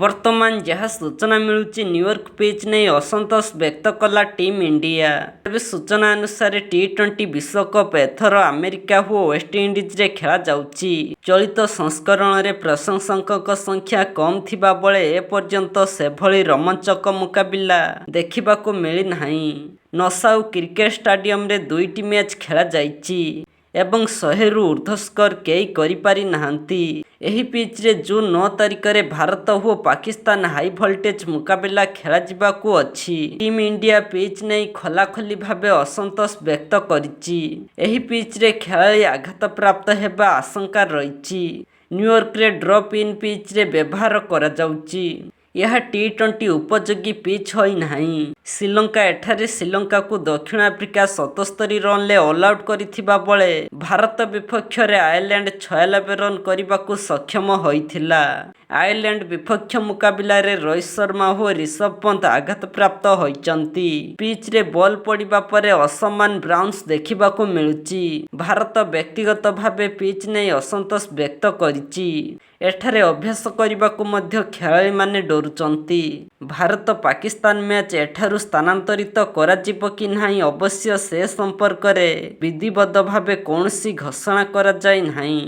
ବର୍ତ୍ତମାନ ଯାହା ସୂଚନା ମିଳୁଛି ନ୍ୟୁୟର୍କ ପିଚ୍ ନେଇ ଅସନ୍ତୋଷ ବ୍ୟକ୍ତ କଲା ଟିମ୍ ଇଣ୍ଡିଆ। ତେବେ ସୂଚନା ଅନୁସାରେ ଟି-20 ବିଶ୍ୱକପ୍ ଏଥର ଆମେରିକା ଓ ୱେଷ୍ଟଇଣ୍ଡିଜରେ ଖେଳାଯାଉଛି। ଚଳିତ ସଂସ୍କରଣରେ ପ୍ରଶଂସକଙ୍କ ସଂଖ୍ୟା କମ୍ ଥିବା ବେଳେ ଏପର୍ଯ୍ୟନ୍ତ ସେଭଳି ରୋମାଞ୍ଚକ ମୁକାବିଲା ଦେଖିବାକୁ ମିଳିନାହିଁ। ନସାଉ କ୍ରିକେଟ ଷ୍ଟାଡିୟମରେ 2ଟି ମ୍ୟାଚ୍ ଖେଳାଯାଇଛି ଏବଂ 100ରୁ ଉର୍ଦ୍ଧ୍ୱ ସ୍କୋର କେହି କରିପାରି ନାହାନ୍ତି। ଏହି ପିଚ୍ରେ ଜୁନ୍ 9 ତାରିଖରେ ଭାରତ ଓ ପାକିସ୍ତାନ ହାଇ ଭୋଲ୍ଟେଜ୍ ମୁକାବିଲା ଖେଳାଯିବାକୁ ଅଛି। ଟିମ୍ ଇଣ୍ଡିଆ ପିଚ୍ ନେଇ ଖୋଲାଖୋଲି ଭାବେ ଅସନ୍ତୋଷ ବ୍ୟକ୍ତ କରିଛି। ଏହି ପିଚ୍ରେ ଖେଳାଳି ଆଘାତପ୍ରାପ୍ତ ହେବା ଆଶଙ୍କା ରହିଛି। ନ୍ୟୁୟର୍କରେ ଡ୍ରପ୍ ଇନ୍ ପିଚ୍ରେ ବ୍ୟବହାର କରାଯାଉଛି। ଏହା ଟି-20 ଉପଯୋଗୀ ପିଚ୍ ହୋଇନାହିଁ। ଶ୍ରୀଲଙ୍କା ଏଠାରେ ଶ୍ରୀଲଙ୍କାକୁ ଦକ୍ଷିଣ ଆଫ୍ରିକା 77 ରନରେ ଅଲ୍ ଆଉଟ୍ କରିଥିବା ବେଳେ ଭାରତ ବିପକ୍ଷରେ ଆୟର୍ଲ୍ୟାଣ୍ଡ 96 ରନ୍ କରିବାକୁ ସକ୍ଷମ ହୋଇଥିଲା। ଆୟର୍ଲ୍ୟାଣ୍ଡ ବିପକ୍ଷ ମୁକାବିଲାରେ ରୋହିତ ଶର୍ମା ଓ ରିଷଭ ପନ୍ତ ଆଘାତପ୍ରାପ୍ତ ହୋଇଛନ୍ତି। ପିଚ୍ରେ ବଲ୍ ପଡ଼ିବା ପରେ ଅସମାନ ବାଉନ୍ସ ଦେଖିବାକୁ ମିଳୁଛି। ଭାରତ ବ୍ୟକ୍ତିଗତ ଭାବେ ପିଚ୍ ନେଇ ଅସନ୍ତୋଷ ବ୍ୟକ୍ତ କରିଛି। ଏଠାରେ ଅଭ୍ୟାସ କରିବାକୁ ମଧ୍ୟ ଖେଳାଳିମାନେ ଡରୁଛନ୍ତି। ଭାରତ ପାକିସ୍ତାନ ମ୍ୟାଚ୍ ଏଠାରୁ ସ୍ଥାନାନ୍ତରିତ କରାଯିବ କି ନାହିଁ ଅବଶ୍ୟ ସେ ସମ୍ପର୍କରେ ବିଧିବଦ୍ଧ ଭାବେ କୌଣସି ଘୋଷଣା କରାଯାଇ ନାହିଁ।